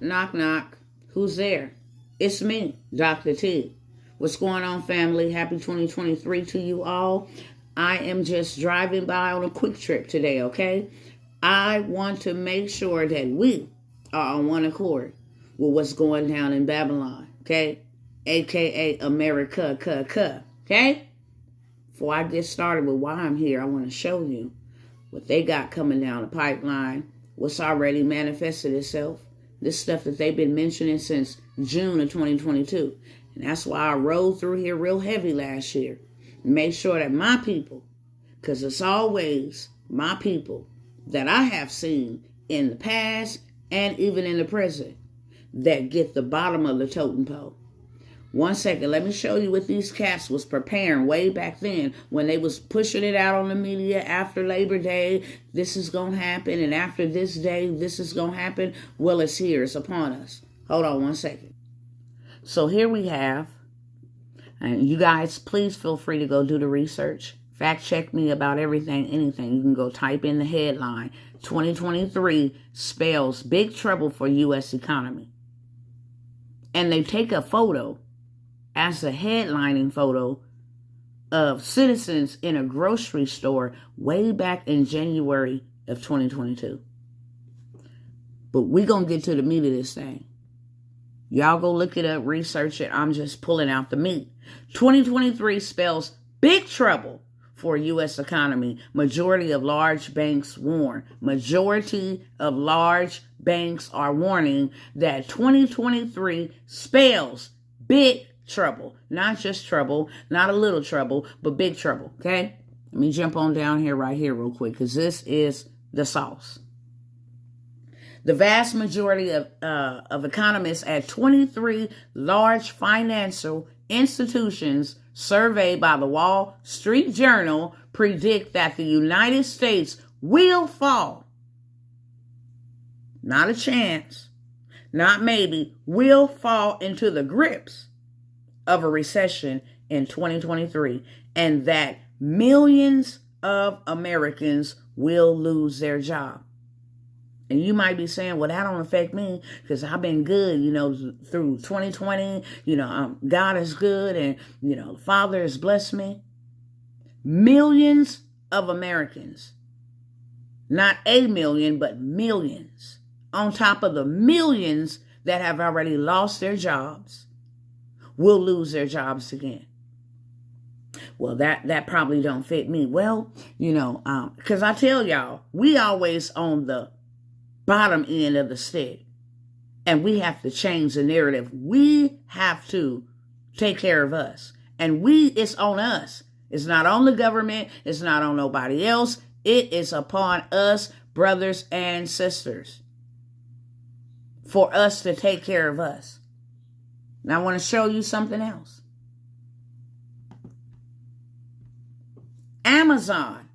knock, knock. Who's there? It's me, Dr. T. What's going on, family? Happy 2023 to you all. I am just driving by on a quick trip today, okay? I want to make sure that we are on one accord with what's going down in Babylon, okay? AKA America, okay? Before I get started with why I'm here, I want to show you what they got coming down the pipeline, what's already manifested itself, this stuff that they've been mentioning since June of 2022. And that's why I rode through here real heavy last year. Make sure that my people, because it's always my people that I have seen in the past and even in the present, that get the bottom of the totem pole. One second, let me show you what these cats was preparing way back then when they was pushing it out on the media after Labor Day. This is going to happen, and after this day, this is going to happen. Well, it's here. It's upon us. Hold on one second. So here we have, and you guys, please feel free to go do the research. Fact check me about everything, anything. You can go type in the headline. 2023 spells big trouble for U.S. economy. And they take a photo as a headlining photo of citizens in a grocery store way back in January of 2022. But we're going to get to the meat of this thing. Y'all go look it up, research it. I'm just pulling out the meat. 2023 spells big trouble for U.S. economy. Majority of large banks warn. Majority of large banks are warning that 2023 spells big trouble. Not just trouble, not a little trouble, but big trouble, okay? Let me jump on down here right here real quick because this is the sauce. The vast majority of economists at 23 large financial institutions surveyed by the Wall Street Journal predict that the United States will fall. Not a chance, not maybe, will fall into the grips of a recession in 2023, and that millions of Americans will lose their job. And you might be saying, well, that don't affect me because I've been good, through 2020. God is good and, the Father has blessed me. Millions of Americans, not a million, but millions, on top of the millions that have already lost their jobs, will lose their jobs again. Well, that probably don't fit me. Well, because I tell y'all, we always on the bottom end of the stick. And we have to change the narrative. We have to take care of us. And it's on us. It's not on the government. It's not on nobody else. It is upon us, brothers and sisters, for us to take care of us. Now, I want to show you something else. Amazon.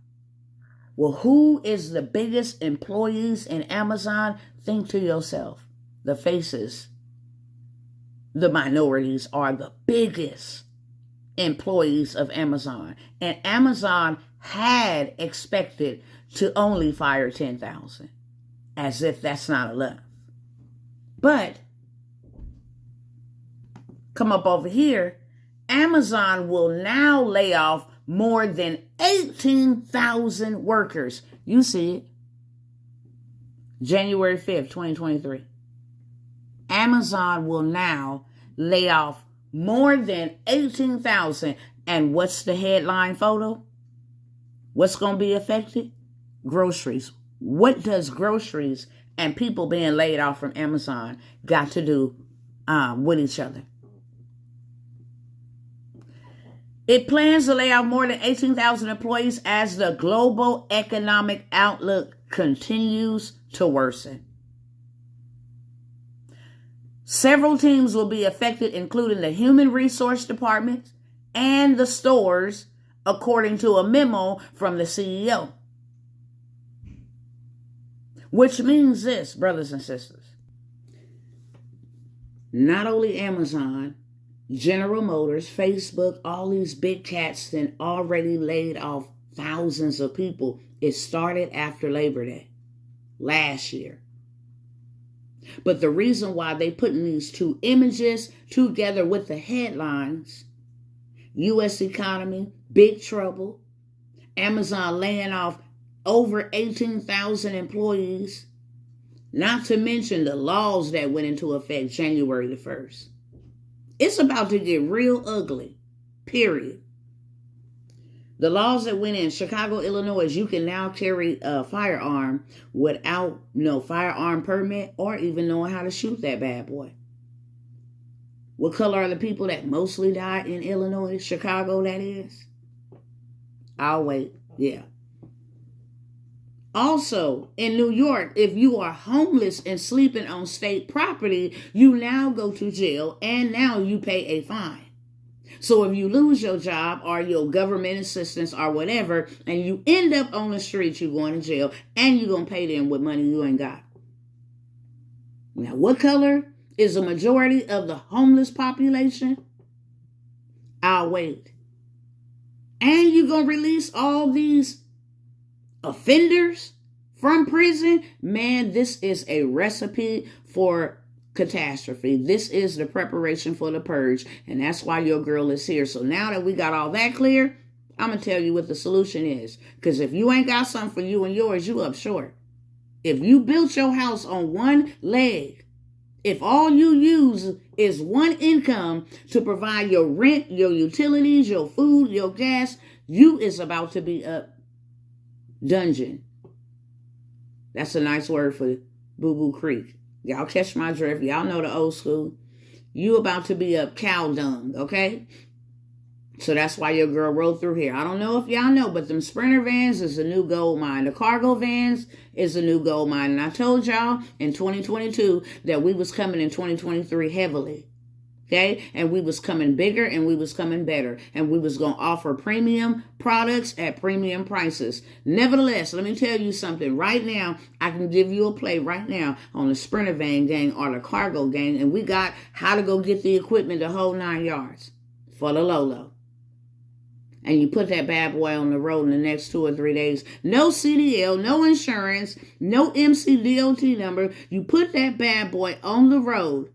Well, who is the biggest employees in Amazon? Think to yourself. The faces, the minorities are the biggest employees of Amazon. And Amazon had expected to only fire 10,000. As if that's not enough. But come up over here, Amazon will now lay off more than 18,000 workers. You see it. January 5th, 2023. Amazon will now lay off more than 18,000. And what's the headline photo? What's going to be affected? Groceries. What does groceries and people being laid off from Amazon got to do with each other? It plans to lay off more than 18,000 employees as the global economic outlook continues to worsen. Several teams will be affected, including the human resource department and the stores, according to a memo from the CEO. Which means this, brothers and sisters. Not only Amazon, General Motors, Facebook, all these big cats then already laid off thousands of people. It started after Labor Day last year. But the reason why they putting these two images together with the headlines, U.S. economy, big trouble, Amazon laying off over 18,000 employees, not to mention the laws that went into effect January the 1st. It's about to get real ugly, period. The laws that went in Chicago, Illinois, you can now carry a firearm without no firearm permit or even knowing how to shoot that bad boy. What color are the people that mostly died in Illinois, Chicago, that is? I'll wait. Yeah. Also, in New York, if you are homeless and sleeping on state property, you now go to jail and now you pay a fine. So if you lose your job or your government assistance or whatever, and you end up on the street, you're going to jail and you're going to pay them with money you ain't got. Now, what color is the majority of the homeless population? I'll wait. And you're going to release all these offenders from prison? Man, this is a recipe for catastrophe. This is the preparation for the purge, and that's why your girl is here. So now that we got all that clear, I'm going to tell you what the solution is. Because if you ain't got something for you and yours, you up short. If you built your house on one leg, if all you use is one income to provide your rent, your utilities, your food, your gas, you is about to be up dungeon. That's a nice word for Boo Boo Creek. Y'all catch my drift. Y'all know the old school. You about to be up cow dung, okay? So that's why your girl rode through here. I don't know if y'all know, but them Sprinter vans is a new gold mine. The cargo vans is a new gold mine. And I told y'all in 2022 that we was coming in 2023 heavily. Okay? And we was coming bigger and we was coming better. And we was going to offer premium products at premium prices. Nevertheless, let me tell you something. Right now, I can give you a play right now on the Sprinter van gang or the cargo gang. And we got how to go get the equipment to hold 9 yards for the low. And you put that bad boy on the road in the next 2 or 3 days. No CDL, no insurance, no MCDOT number. You put that bad boy on the road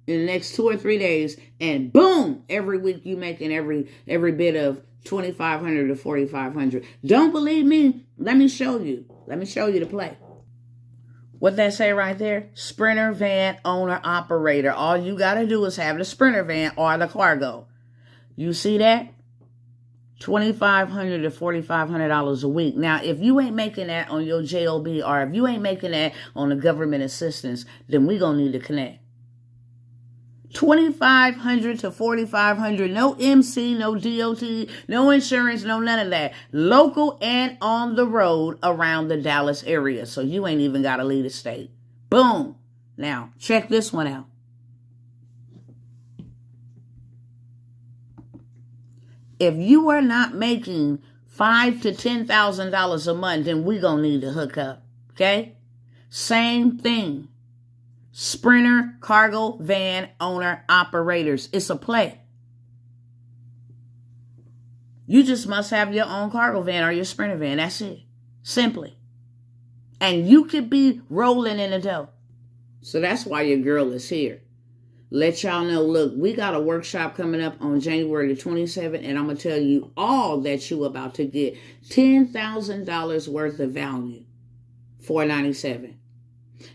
in the next 2 or 3 days, and boom, every week you making every bit of $2,500 to $4,500. Don't believe me? Let me show you. Let me show you the play. What that say right there? Sprinter van owner operator. All you got to do is have the Sprinter van or the cargo. You see that? $2,500 to $4,500 a week. Now, if you ain't making that on your JOB or if you ain't making that on the government assistance, then we gonna need to connect. $2,500 to $4,500, no MC, no DOT, no insurance, no none of that. Local and on the road around the Dallas area. So you ain't even got to leave the state. Boom. Now, check this one out. If you are not making $5,000 to $10,000 a month, then we gonna need to hook up. Okay? Same thing. Sprinter cargo van owner operators. It's a play. You just must have your own cargo van or your Sprinter van. That's it. Simply. And you could be rolling in the dough. So that's why your girl is here. Let y'all know, look, we got a workshop coming up on January the 27th, and I'm going to tell you all that you about to get. $10,000 worth of value. $497.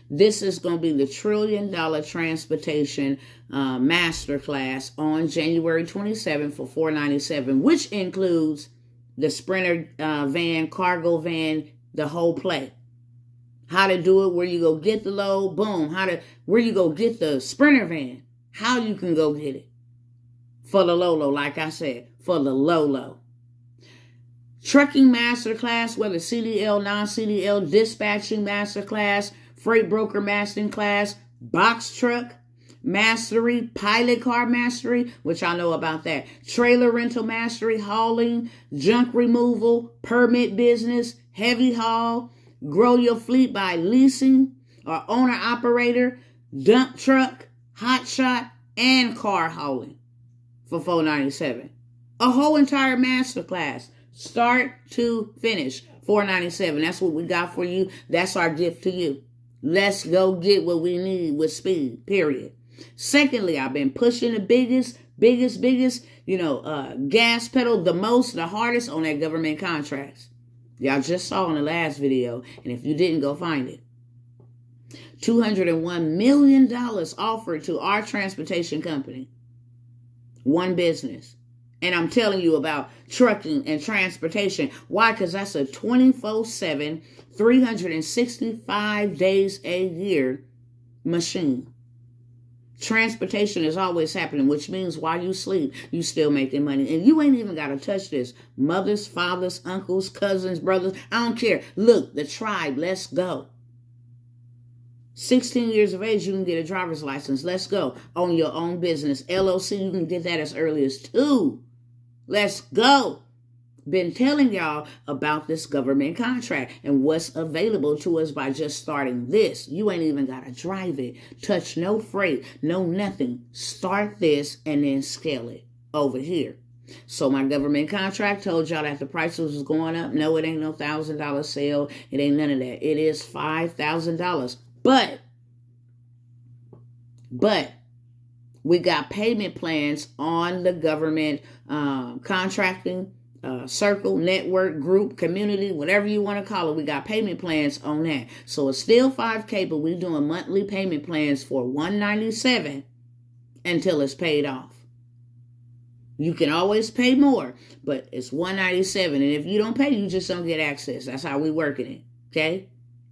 This is going to be the $1 trillion transportation masterclass on January 27th for $497, which includes the Sprinter van, cargo van, the whole play. How to do it, where you go get the load, boom. Where you go get the Sprinter van, how you can go get it. For the low, like I said, for the low. Trucking masterclass, whether CDL, non-CDL, dispatching masterclass, freight broker mastering class, box truck mastery, pilot car mastery, which I know about that, trailer rental mastery, hauling, junk removal, permit business, heavy haul, grow your fleet by leasing or owner operator, dump truck, hot shot, and car hauling for $497. A whole entire masterclass, start to finish, $497. That's what we got for you. That's our gift to you. Let's go get what we need with speed, period. Secondly, I've been pushing the biggest, gas pedal, the most, the hardest on that government contracts. Y'all just saw in the last video, and if you didn't, go find it. $201 million offered to our transportation company. One business. And I'm telling you about trucking and transportation. Why? Because that's a 24/7, 365 days a year machine. Transportation is always happening, which means while you sleep, you still making money. And you ain't even got to touch this. Mothers, fathers, uncles, cousins, brothers, I don't care. Look, the tribe, let's go. 16 years of age, you can get a driver's license. Let's go. Own your own business. LLC, you can get that as early as 2. Let's go. Been telling y'all about this government contract and what's available to us by just starting this. You ain't even got to drive it. Touch no freight, no nothing. Start this and then scale it over here. So my government contract told y'all that the prices was going up. No, it ain't no $1,000 sale. It ain't none of that. It is $5,000. But we got payment plans on the government contracting circle, network, group, community, whatever you want to call it. We got payment plans on that. So it's still $5,000, but we're doing monthly payment plans for $197 until it's paid off. You can always pay more, but it's $197. And if you don't pay, you just don't get access. That's how we working it. Okay?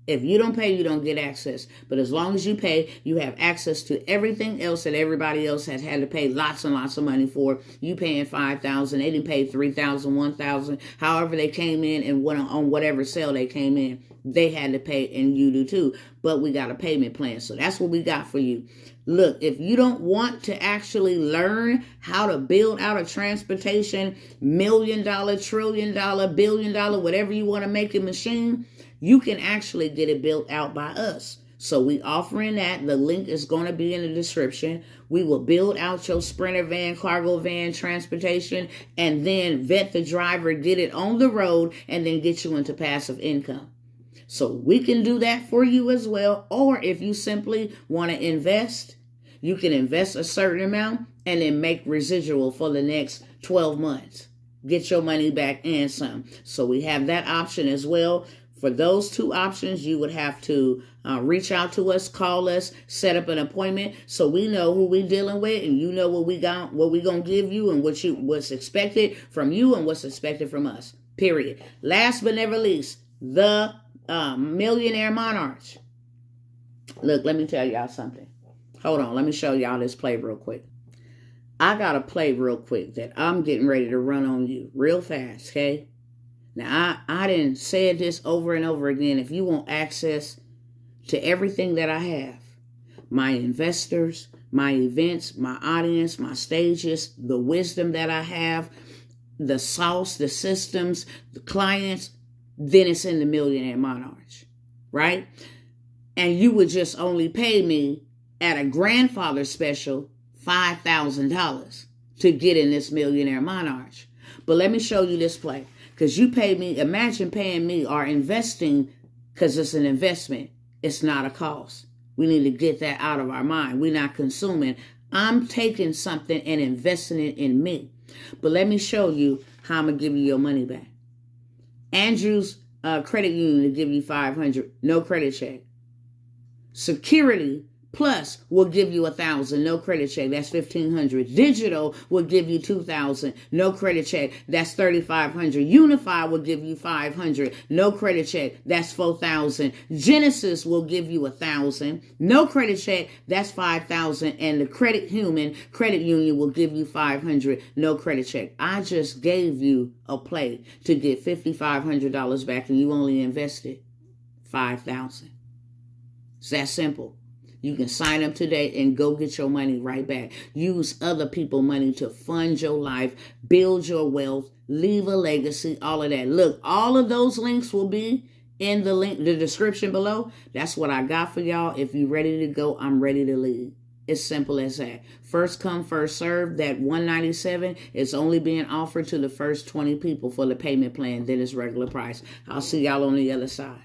If you don't pay, you don't get access. But as long as you pay, you have access to everything else that everybody else has had to pay lots and lots of money for. You paying $5,000, they didn't pay $3,000, $1,000, however they came in and went on whatever sale they came in, they had to pay, and you do too. But we got a payment plan, so that's what we got for you. Look, if you don't want to actually learn how to build out a transportation $1 million, $1 trillion, $1 billion, whatever you want to make a machine, you can actually get it built out by us. So we offering that. The link is going to be in the description. We will build out your Sprinter van, cargo van, transportation, and then vet the driver, get it on the road, and then get you into passive income. So we can do that for you as well. Or if you simply want to invest, you can invest a certain amount and then make residual for the next 12 months. Get your money back and some. So we have that option as well. For those two options, you would have to reach out to us, call us, set up an appointment so we know who we're dealing with, and you know what we're going to give you and what's expected from you and what's expected from us, period. Last but never least, the Millionaire Monarch. Look, let me tell y'all something. Hold on, let me show y'all this play real quick. I got a play real quick that I'm getting ready to run on you real fast, okay? Now, I didn't say this over and over again. If you want access to everything that I have, my investors, my events, my audience, my stages, the wisdom that I have, the sauce, the systems, the clients, then it's in the Millionaire Monarch, right? And you would just only pay me at a grandfather special $5,000 to get in this Millionaire Monarch. But let me show you this play. Because you pay me, imagine paying me or investing, because it's an investment. It's not a cost. We need to get that out of our mind. We're not consuming. I'm taking something and investing it in me. But let me show you how I'm going to give you your money back. Andrew's credit union will give you $500, no credit check. Security Plus will give you $1,000, no credit check. That's $1,500. Digital will give you $2,000, no credit check. That's $3,500. Unify will give you $500, no credit check. That's $4,000. Genesis will give you $1,000, no credit check. That's $5,000. And the credit union will give you $500, no credit check. I just gave you a play to get $5,500 back, and you only invested $5,000. It's that simple. You can sign up today and go get your money right back. Use other people's money to fund your life, build your wealth, leave a legacy, all of that. Look, all of those links will be in the description below. That's what I got for y'all. If you're ready to go, I'm ready to lead. It's simple as that. First come, first serve. That $197 is only being offered to the first 20 people for the payment plan. Then it's regular price. I'll see y'all on the other side.